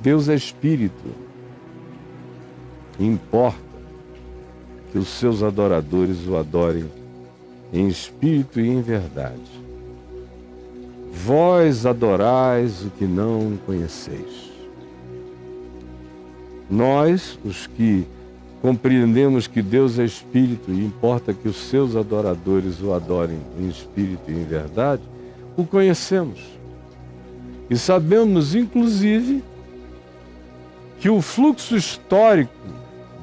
Deus é espírito. Importa que os seus adoradores o adorem em espírito e em verdade. Vós adorais o que não conheceis. Nós, os que compreendemos que Deus é espírito e importa que os seus adoradores o adorem em espírito e em verdade, o conhecemos. E sabemos, inclusive, que o fluxo histórico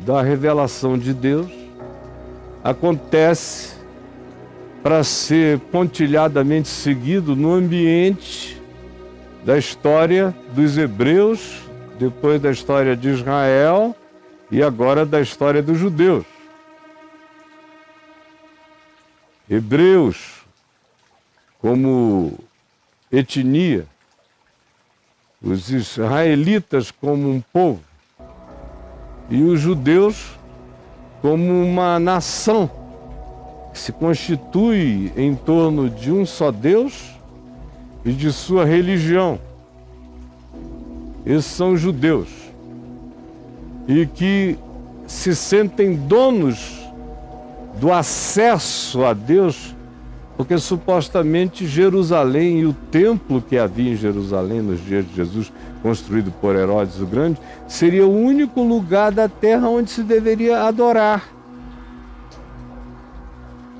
da revelação de Deus acontece para ser pontilhadamente seguido no ambiente da história dos hebreus, depois da história de Israel e agora da história dos judeus. Hebreus como etnia, os israelitas como um povo e os judeus como uma nação que se constitui em torno de um só Deus e de sua religião. Esses são os judeus e que se sentem donos do acesso a Deus, porque supostamente Jerusalém e o templo que havia em Jerusalém nos dias de Jesus, construído por Herodes o Grande, seria o único lugar da terra onde se deveria adorar.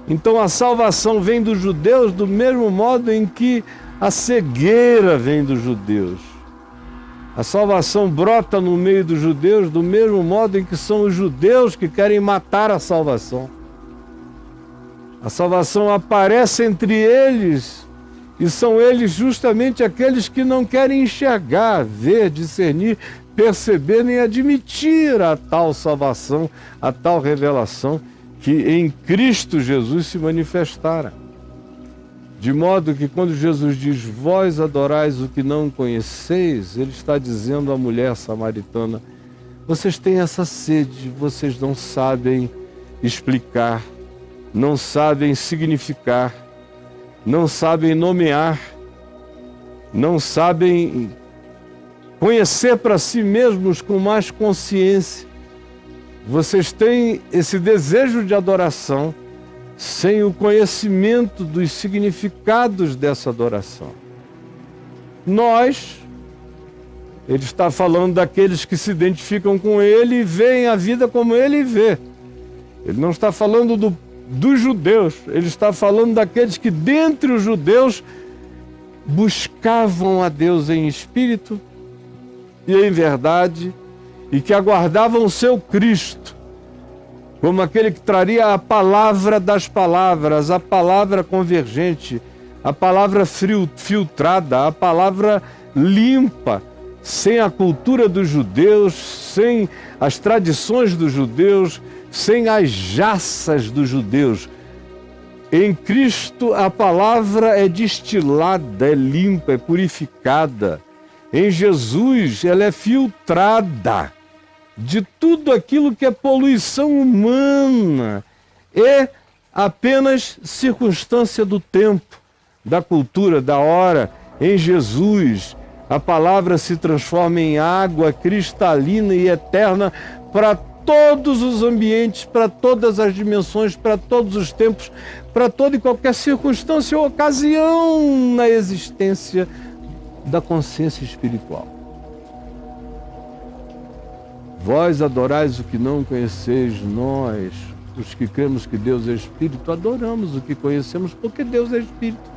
Então a salvação vem dos judeus do mesmo modo em que a cegueira vem dos judeus. A salvação brota no meio dos judeus do mesmo modo em que são os judeus que querem matar a salvação. A salvação aparece entre eles e são eles justamente aqueles que não querem enxergar, ver, discernir, perceber nem admitir a tal salvação, a tal revelação que em Cristo Jesus se manifestara. De modo que quando Jesus diz, vós adorais o que não conheceis, ele está dizendo à mulher samaritana, vocês têm essa sede, vocês não sabem explicar, não sabem significar, não sabem nomear, não sabem conhecer para si mesmos com mais consciência. Vocês têm esse desejo de adoração sem o conhecimento dos significados dessa adoração. Nós, ele está falando daqueles que se identificam com ele e veem a vida como ele vê. Ele não está falando dos judeus, ele está falando daqueles que dentre os judeus buscavam a Deus em espírito e em verdade e que aguardavam o seu Cristo como aquele que traria a palavra das palavras, a palavra convergente, a palavra filtrada, a palavra limpa, sem a cultura dos judeus, sem as tradições dos judeus, sem as jaças dos judeus. Em Cristo a palavra é destilada, é limpa, é purificada. Em Jesus ela é filtrada de tudo aquilo que é poluição humana, é apenas circunstância do tempo, da cultura, da hora. Em Jesus, a palavra se transforma em água cristalina e eterna para todos os ambientes, para todas as dimensões, para todos os tempos, para toda e qualquer circunstância ou ocasião na existência da consciência espiritual. Vós adorais o que não conheceis, nós, os que cremos que Deus é Espírito, adoramos o que conhecemos, porque Deus é Espírito.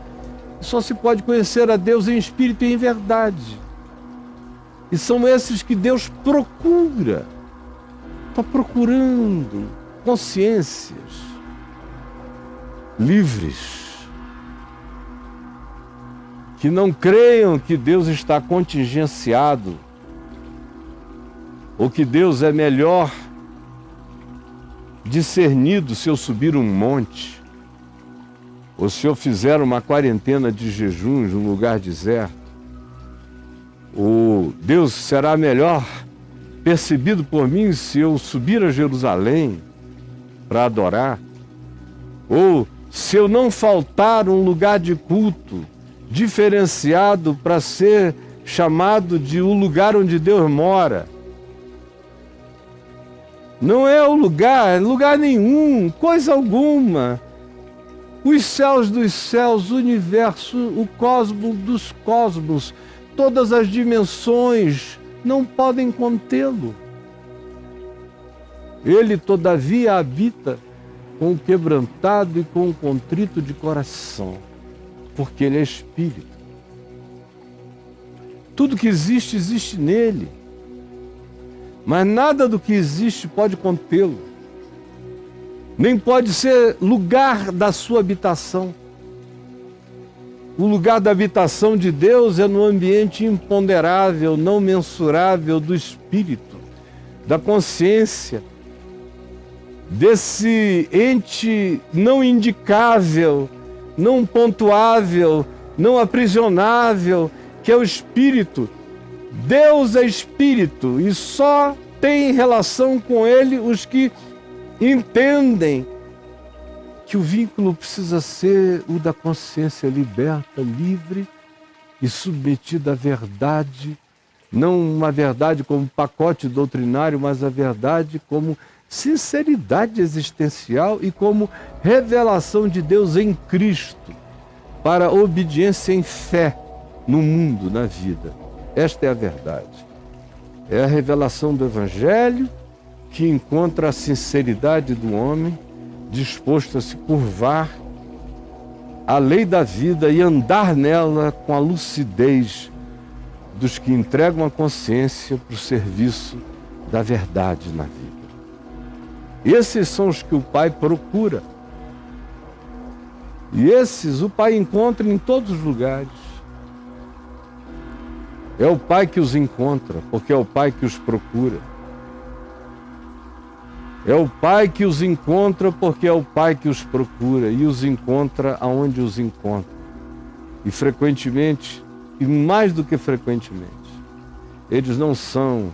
Só se pode conhecer a Deus em Espírito e em verdade. E são esses que Deus procura. Está procurando consciências livres, que não creiam que Deus está contingenciado, ou que Deus é melhor discernido se eu subir um monte, ou se eu fizer uma quarentena de jejuns num lugar deserto, ou Deus será melhor percebido por mim se eu subir a Jerusalém para adorar, ou se eu não faltar um lugar de culto diferenciado para ser chamado de o lugar onde Deus mora. Não é o lugar nenhum, coisa alguma. Os céus dos céus, o universo, o cosmos dos cosmos, todas as dimensões não podem contê-lo. Ele, todavia, habita com o quebrantado e com o contrito de coração, porque ele é Espírito. Tudo que existe, existe nele. Mas nada do que existe pode contê-lo. Nem pode ser lugar da sua habitação. O lugar da habitação de Deus é no ambiente imponderável, não mensurável do Espírito, da consciência, desse ente não indicável, não pontuável, não aprisionável, que é o Espírito. Deus é Espírito e só tem relação com Ele os que entendem que o vínculo precisa ser o da consciência liberta, livre e submetida à verdade, não uma verdade como pacote doutrinário, mas a verdade como sinceridade existencial e como revelação de Deus em Cristo para a obediência em fé no mundo, na vida. Esta é a verdade. É a revelação do Evangelho que encontra a sinceridade do homem disposto a se curvar à lei da vida e andar nela com a lucidez dos que entregam a consciência para o serviço da verdade na vida. Esses são os que o Pai procura. E esses o Pai encontra em todos os lugares. É o Pai que os encontra, porque é o Pai que os procura. É o Pai que os encontra, porque é o Pai que os procura e os encontra aonde os encontra. E frequentemente, e mais do que frequentemente, eles não são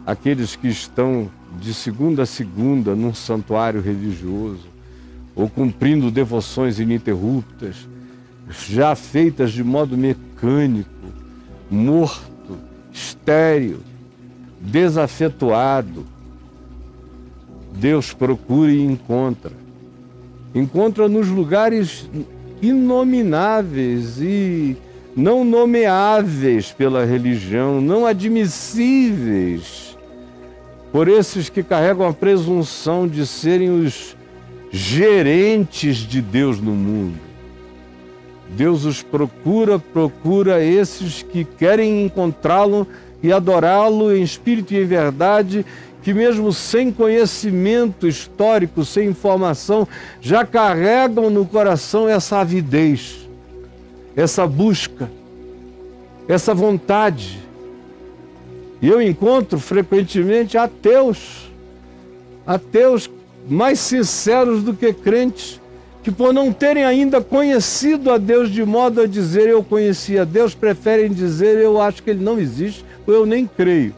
aqueles que estão de segunda a segunda num santuário religioso ou cumprindo devoções ininterruptas, já feitas de modo mecânico, morto, estéril, desafetuado. Deus procura e encontra. Encontra nos lugares inomináveis e não nomeáveis pela religião, não admissíveis por esses que carregam a presunção de serem os gerentes de Deus no mundo. Deus os procura esses que querem encontrá-lo e adorá-lo em espírito e em verdade, que mesmo sem conhecimento histórico, sem informação, já carregam no coração essa avidez, essa busca, essa vontade. E eu encontro frequentemente ateus mais sinceros do que crentes, que por não terem ainda conhecido a Deus de modo a dizer eu conheci a Deus, preferem dizer eu acho que Ele não existe, ou eu nem creio.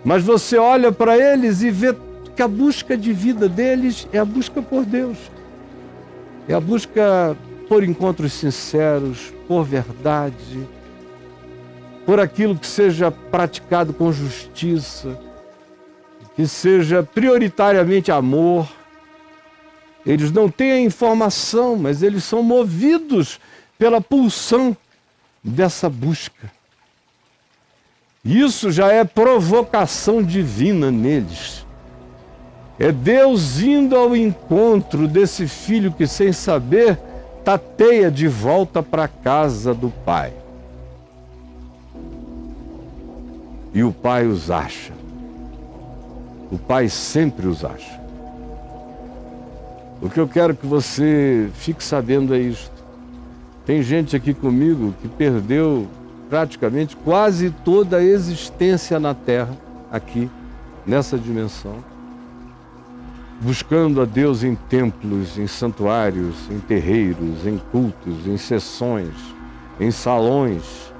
Mas você olha para eles e vê que a busca de vida deles é a busca por Deus. É a busca por encontros sinceros, por verdade, por aquilo que seja praticado com justiça, que seja prioritariamente amor. Eles não têm a informação, mas eles são movidos pela pulsão dessa busca. Isso já é provocação divina neles. É Deus indo ao encontro desse filho que, sem saber, tateia de volta para a casa do Pai. E o Pai os acha. O Pai sempre os acha. O que eu quero que você fique sabendo é isto. Tem gente aqui comigo que perdeu praticamente quase toda a existência na Terra, aqui, nessa dimensão, buscando a Deus em templos, em santuários, em terreiros, em cultos, em sessões, em salões,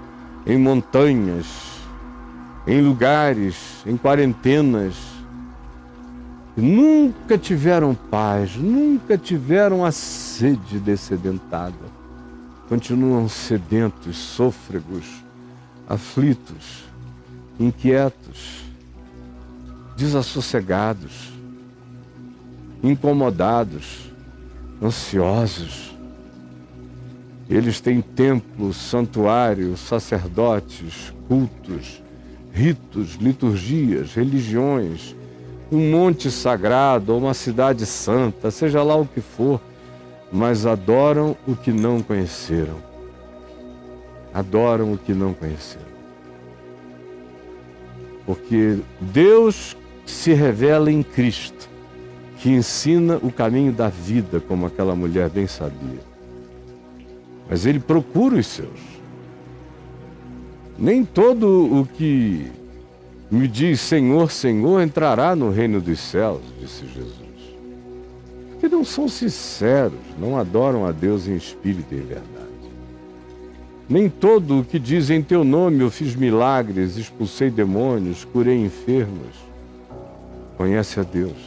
em montanhas, em lugares, em quarentenas. Nunca tiveram paz, nunca tiveram a sede descedentada. Continuam sedentos, sôfregos, aflitos, inquietos, desassossegados, incomodados, ansiosos. Eles têm templos, santuários, sacerdotes, cultos, ritos, liturgias, religiões, um monte sagrado ou uma cidade santa, seja lá o que for, mas adoram o que não conheceram. Adoram o que não conheceram. Porque Deus se revela em Cristo, que ensina o caminho da vida, como aquela mulher bem sabia. Mas Ele procura os seus. Nem todo o que me diz Senhor, Senhor, entrará no reino dos céus, disse Jesus. Porque não são sinceros, não adoram a Deus em espírito e em verdade. Nem todo o que diz em teu nome eu fiz milagres, expulsei demônios, curei enfermos, conhece a Deus.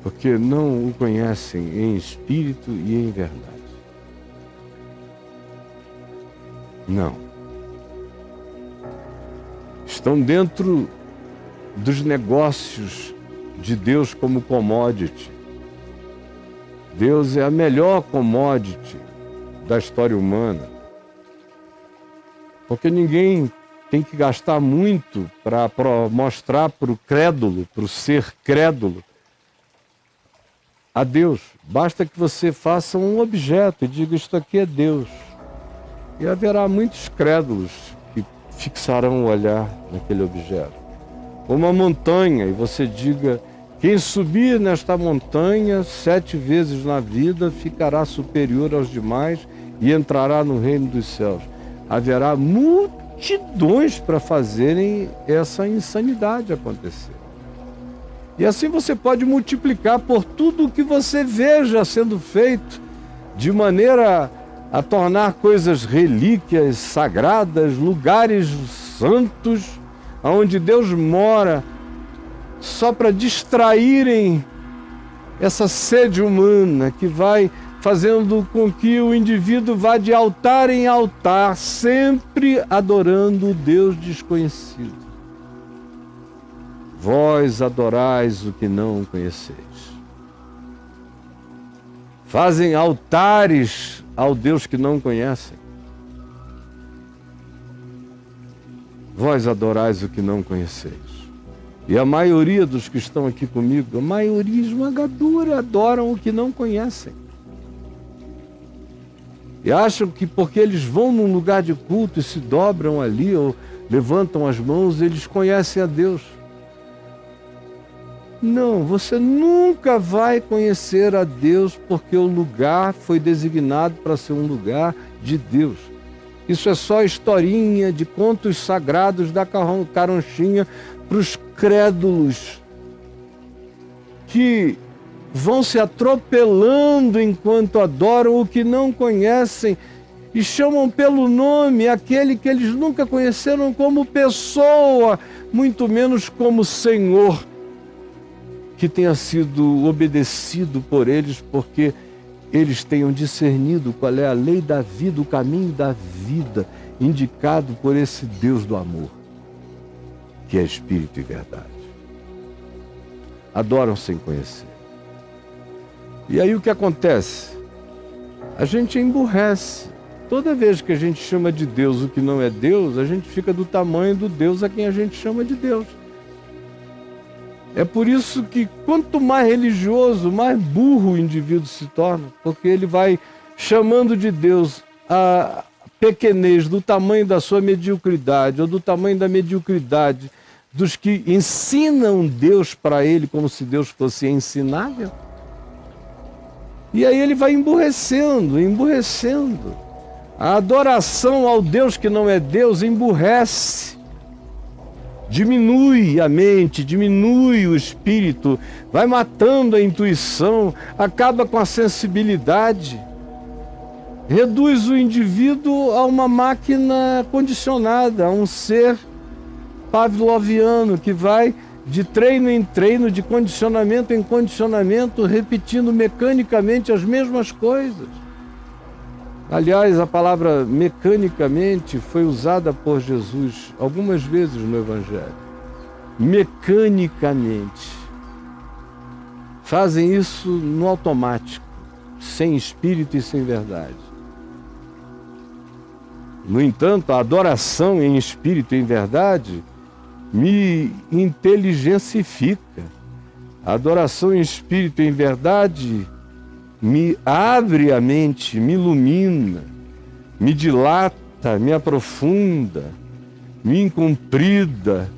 Porque não o conhecem em espírito e em verdade. Não. Estão dentro dos negócios de Deus como commodity. Deus é a melhor commodity da história humana. Porque ninguém tem que gastar muito para mostrar para o crédulo, para o ser crédulo, a Deus. Basta que você faça um objeto e diga, isto aqui é Deus. E haverá muitos crédulos que fixarão o olhar naquele objeto. Uma montanha, e você diga, quem subir nesta montanha 7 vezes na vida ficará superior aos demais e entrará no reino dos céus. Haverá multidões para fazerem essa insanidade acontecer. E assim você pode multiplicar por tudo o que você veja sendo feito, de maneira a tornar coisas relíquias sagradas, lugares santos, onde Deus mora, só para distraírem essa sede humana que vai fazendo com que o indivíduo vá de altar em altar, sempre adorando o Deus desconhecido. Vós adorais o que não conheceis. Fazem altares ao Deus que não conhecem. Vós adorais o que não conheceis. E a maioria dos que estão aqui comigo, a maioria esmagadora, adoram o que não conhecem. E acham que porque eles vão num lugar de culto e se dobram ali, ou levantam as mãos, eles conhecem a Deus. Não, você nunca vai conhecer a Deus porque o lugar foi designado para ser um lugar de Deus. Isso é só historinha de contos sagrados da caronchinha para os crédulos que vão se atropelando enquanto adoram o que não conhecem e chamam pelo nome aquele que eles nunca conheceram como pessoa, muito menos como Senhor, que tenha sido obedecido por eles, porque eles tenham discernido qual é a lei da vida, o caminho da vida, indicado por esse Deus do amor, que é Espírito e verdade. Adoram sem conhecer. E aí o que acontece? A gente emburrece. Toda vez que a gente chama de Deus o que não é Deus, a gente fica do tamanho do Deus a quem a gente chama de Deus. É por isso que quanto mais religioso, mais burro o indivíduo se torna, porque ele vai chamando de Deus a pequenez do tamanho da sua mediocridade, ou do tamanho da mediocridade dos que ensinam Deus para ele como se Deus fosse ensinável. E aí ele vai emburrecendo, emburrecendo. A adoração ao Deus que não é Deus emburrece. Diminui a mente, diminui o espírito, vai matando a intuição, acaba com a sensibilidade, reduz o indivíduo a uma máquina condicionada, a um ser pavloviano que vai de treino em treino, de condicionamento em condicionamento, repetindo mecanicamente as mesmas coisas. Aliás, a palavra mecanicamente foi usada por Jesus algumas vezes no Evangelho. Mecanicamente. Fazem isso no automático, sem espírito e sem verdade. No entanto, a adoração em espírito e em verdade me inteligencifica. A adoração em espírito e em verdade me abre a mente, me ilumina, me dilata, me aprofunda, me incomprida,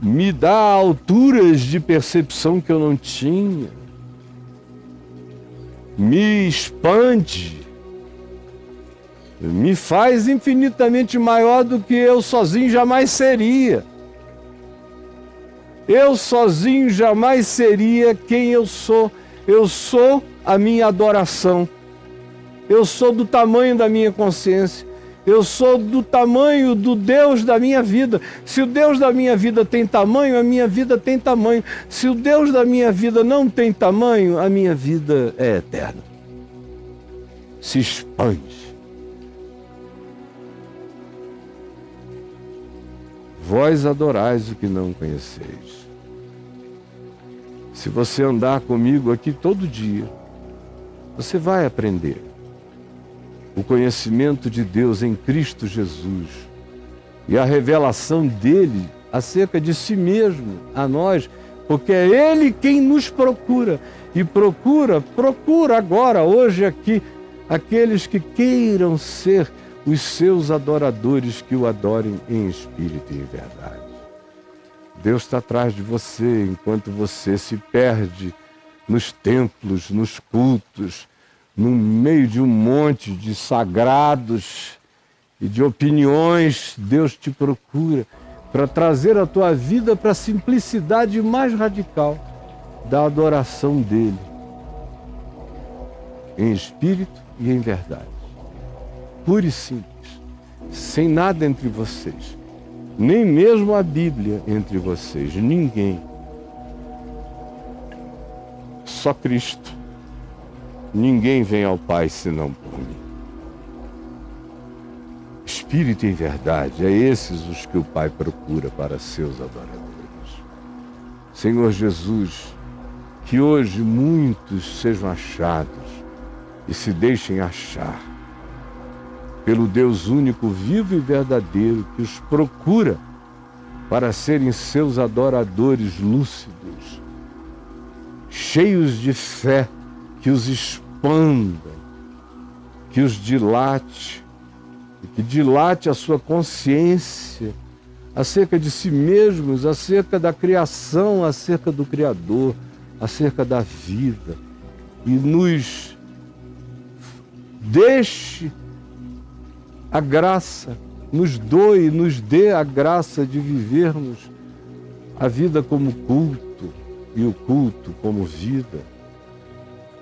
me dá alturas de percepção que eu não tinha, me expande, me faz infinitamente maior do que eu sozinho jamais seria. Eu sozinho jamais seria quem eu sou. Eu sou a minha adoração. Eu sou do tamanho da minha consciência. Eu sou do tamanho do Deus da minha vida. Se o Deus da minha vida tem tamanho, a minha vida tem tamanho. Se o Deus da minha vida não tem tamanho, a minha vida é eterna. Se expande. Vós adorais o que não conheceis. Se você andar comigo aqui todo dia, você vai aprender o conhecimento de Deus em Cristo Jesus e a revelação dele acerca de si mesmo a nós, porque é ele quem nos procura e procura agora, hoje aqui, aqueles que queiram ser os seus adoradores, que o adorem em espírito e em verdade. Deus está atrás de você enquanto você se perde nos templos, nos cultos, no meio de um monte de sagrados e de opiniões. Deus te procura para trazer a tua vida para a simplicidade mais radical da adoração dele, em espírito e em verdade. Pura e simples, sem nada entre vocês, nem mesmo a Bíblia entre vocês, ninguém. Só Cristo. Ninguém vem ao Pai senão por mim. Espírito e verdade, é esses os que o Pai procura para seus adoradores. Senhor Jesus, que hoje muitos sejam achados e se deixem achar pelo Deus único, vivo e verdadeiro, que os procura para serem seus adoradores lúcidos, cheios de fé, que os expanda, que os dilate, que dilate a sua consciência acerca de si mesmos, acerca da criação, acerca do Criador, acerca da vida, e nos deixe a graça, nos doe, nos dê a graça de vivermos a vida como culto e o culto como vida,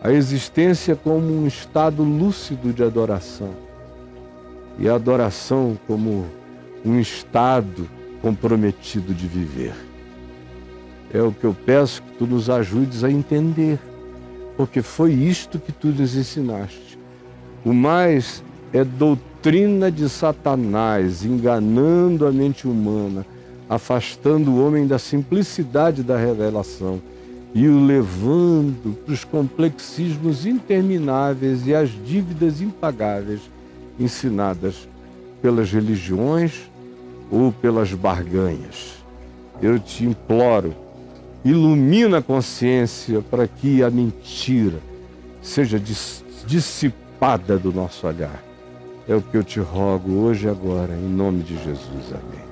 a existência como um estado lúcido de adoração e a adoração como um estado comprometido de viver. É o que eu peço que tu nos ajudes a entender, porque foi isto que tu nos ensinaste. O mais é doutrina de Satanás, enganando a mente humana, afastando o homem da simplicidade da revelação e o levando para os complexismos intermináveis e as dívidas impagáveis ensinadas pelas religiões ou pelas barganhas. Eu te imploro, ilumina a consciência para que a mentira seja dissipada do nosso olhar. É o que eu te rogo hoje e agora, em nome de Jesus. Amém.